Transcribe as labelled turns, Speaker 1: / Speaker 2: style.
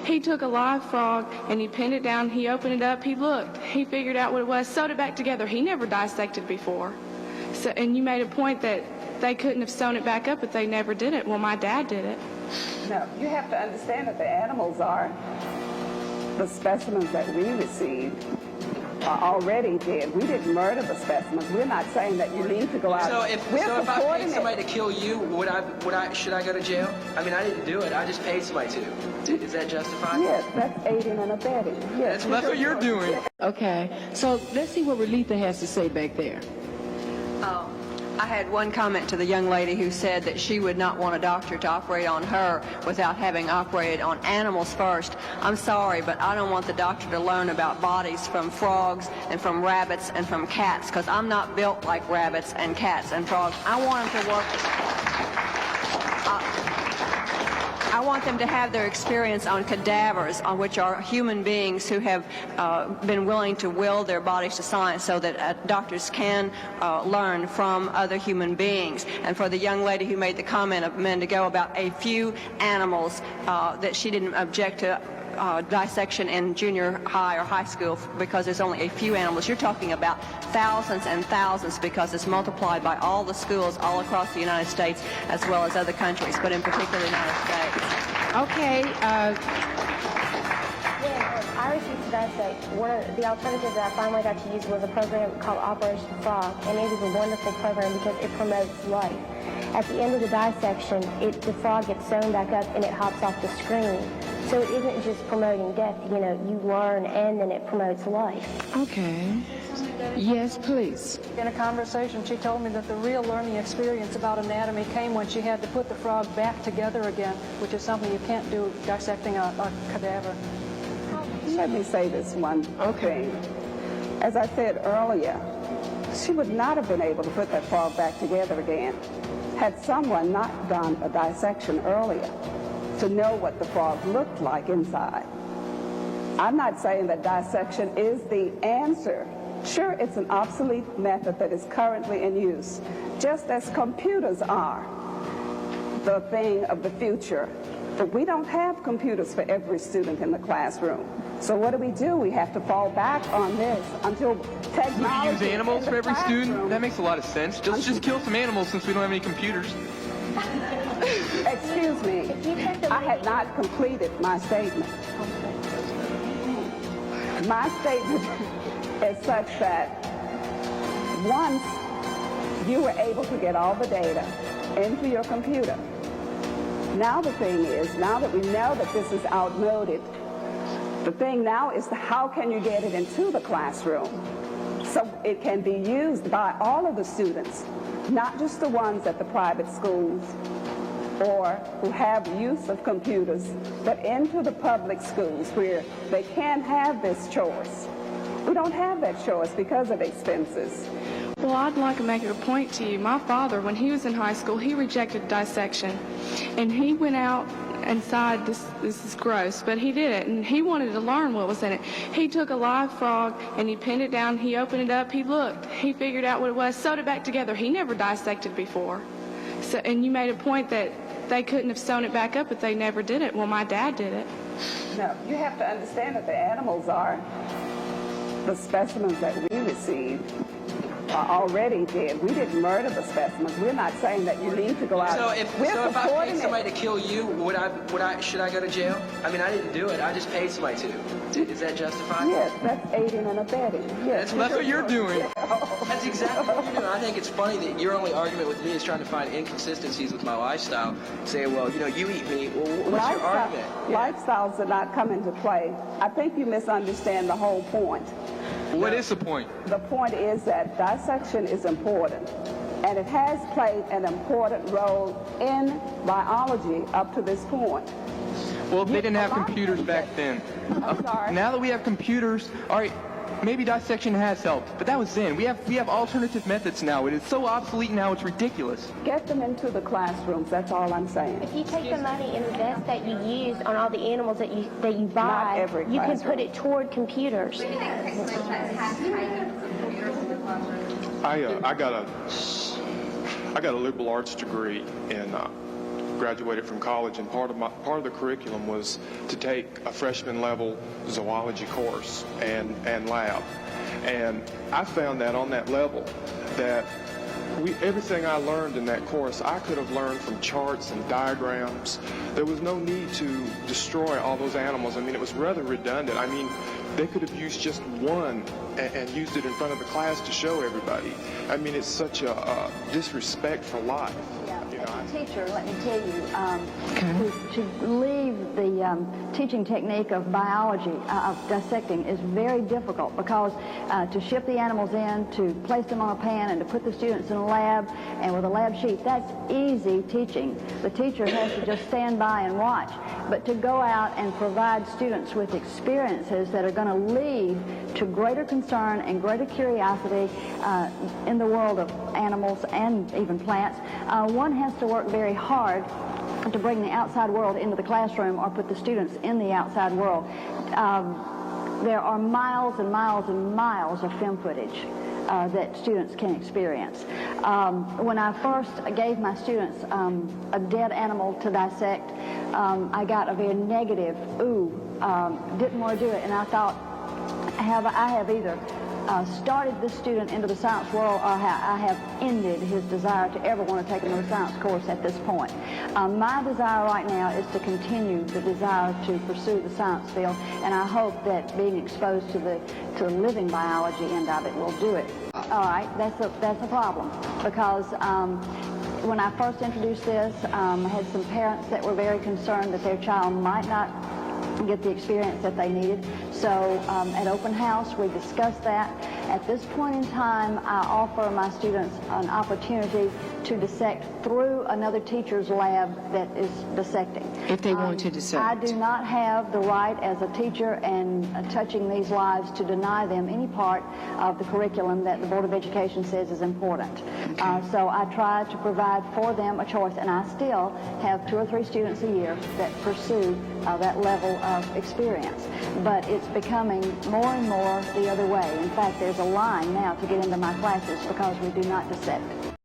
Speaker 1: He took a live frog and he pinned it down. He opened it up. He looked. He figured out what it was, sewed it back together. He never dissected before. So, and you made a point that they couldn't have sewn it back up if they never did it. Well, my dad did it.
Speaker 2: No, you have to understand that the animals are, the specimens that we received are already dead. We didn't murder the specimens. We're not saying that you need to go out.
Speaker 3: So if I paid somebody to kill you, should I go to jail? I mean, I didn't do it. I just paid somebody to. Is that justified?
Speaker 2: Yes, that's aiding and abetting. Yes,
Speaker 3: that's what you're doing.
Speaker 4: Okay, so let's see what Relitha has to say back there.
Speaker 5: I had one comment to the young lady who said that she would not want a doctor to operate on her without having operated on animals first. I'm sorry, but I don't want the doctor to learn about bodies from frogs and from rabbits and from cats, because I'm not built like rabbits and cats and frogs. I want them to work. I want them to have their experience on cadavers, on which are human beings who have been willing to will their bodies to science, so that doctors can learn from other human beings. And for the young lady who made the comment a minute ago about a few animals, that she didn't object to dissection in junior high or high school because there's only a few animals. You're talking about thousands and thousands, because it's multiplied by all the schools all across the United States as well as other countries, but in particular the United States.
Speaker 4: Okay.
Speaker 6: When I received to dissect, one of the alternatives that I finally got to use was a program called Operation Frog, and it is a wonderful program because it promotes life. At the end of the dissection, the frog gets sewn back up and it hops off the screen. So it isn't just promoting death, you know, you learn and then it promotes life.
Speaker 4: Okay. Yes, please.
Speaker 7: In a conversation, she told me that the real learning experience about anatomy came when she had to put the frog back together again, which is something you can't do dissecting a cadaver.
Speaker 2: Let me say this one thing. As I said earlier, she would not have been able to put that frog back together again had someone not done a dissection earlier to know what the frog looked like inside. I'm not saying that dissection is the answer. Sure, it's an obsolete method that is currently in use, just as computers are the thing of the future. But we don't have computers for every student in the classroom. So what do? We have to fall back on this until technology...
Speaker 8: We use animals for every student? That makes a lot of sense. Just kill some animals since we don't have any computers.
Speaker 2: Excuse me, I had not completed my statement. My statement is such that once you were able to get all the data into your computer, now the thing is, now that we know that this is outmoded, the thing now is how can you get it into the classroom so it can be used by all of the students, not just the ones at the private schools or who have use of computers, but into the public schools where they can have this choice. We don't have that choice because of expenses.
Speaker 1: Well, I'd like to make a point to you. My father, when he was in high school, he rejected dissection. And he went out inside, this is gross, but he did it. And he wanted to learn what was in it. He took a live frog and he pinned it down. He opened it up. He looked. He figured out what it was, sewed it back together. He never dissected before. So, and you made a point that they couldn't have sewn it back up if they never did it. Well, my dad did it.
Speaker 2: No, you have to understand that the animals are, the specimens that we received are already dead. We didn't murder the specimens. We're not saying that you need to go out.
Speaker 3: So if I paid somebody to kill you, should I go to jail? I mean, I didn't do it. I just paid somebody to. Is that justified?
Speaker 2: Yes, that's aiding and abetting. Yes,
Speaker 8: that's what you're doing.
Speaker 3: That's exactly what you're doing. I think it's funny that your only argument with me is trying to find inconsistencies with my lifestyle. Say, well, you know, you eat meat. Well, what's your argument?
Speaker 2: Lifestyles did not come into play. I think you misunderstand the whole point.
Speaker 8: What is the point?
Speaker 2: The point is that dissection is important, and it has played an important role in biology up to this point.
Speaker 8: Well, if they didn't have computers back then.
Speaker 2: I'm sorry.
Speaker 8: Now that we have computers, all right, maybe dissection has helped, but that was then. We have alternative methods now. It is so obsolete now, it's ridiculous.
Speaker 2: Get them into the classrooms, that's all I'm saying.
Speaker 6: If you take the money and invest that you use on all the animals that you buy, you can put it toward computers.
Speaker 9: I got a liberal arts degree in graduated from college, and part of the curriculum was to take a freshman level zoology course and lab. And I found that on that level that everything I learned in that course, I could have learned from charts and diagrams. There was no need to destroy all those animals. I mean, it was rather redundant. I mean, they could have used just one and used it in front of the class to show everybody. I mean, it's such a disrespect for life.
Speaker 10: As a teacher, let me tell you, to leave the teaching technique of biology, of dissecting, is very difficult because to ship the animals in, to place them on a pan, and to put the students in a lab and with a lab sheet, that's easy teaching. The teacher has to just stand by and watch. But to go out and provide students with experiences that are going to lead to greater concern and greater curiosity in the world of animals and even plants, one has to work very hard to bring the outside world into the classroom or put the students in the outside world. There are miles and miles and miles of film footage that students can experience. When I first gave my students a dead animal to dissect, I got a very negative, didn't want to do it, and I thought, I have either started this student into the science world, or I have ended his desire to ever want to take another science course at this point. My desire right now is to continue the desire to pursue the science field, and I hope that being exposed to the living biology end of it will do it. All right, that's a problem, because when I first introduced this, I had some parents that were very concerned that their child might not get the experience that they needed. So at open house, we discussed that. At this point in time, I offer my students an opportunity to dissect through another teacher's lab that is dissecting.
Speaker 4: If they want to dissect.
Speaker 10: I do not have the right as a teacher and touching these lives to deny them any part of the curriculum that the Board of Education says is important. Okay. So I try to provide for them a choice, and I still have 2 or 3 students a year that pursue that level of experience. But it's becoming more and more the other way. In fact, there's a line now to get into my classes because we do not dissect.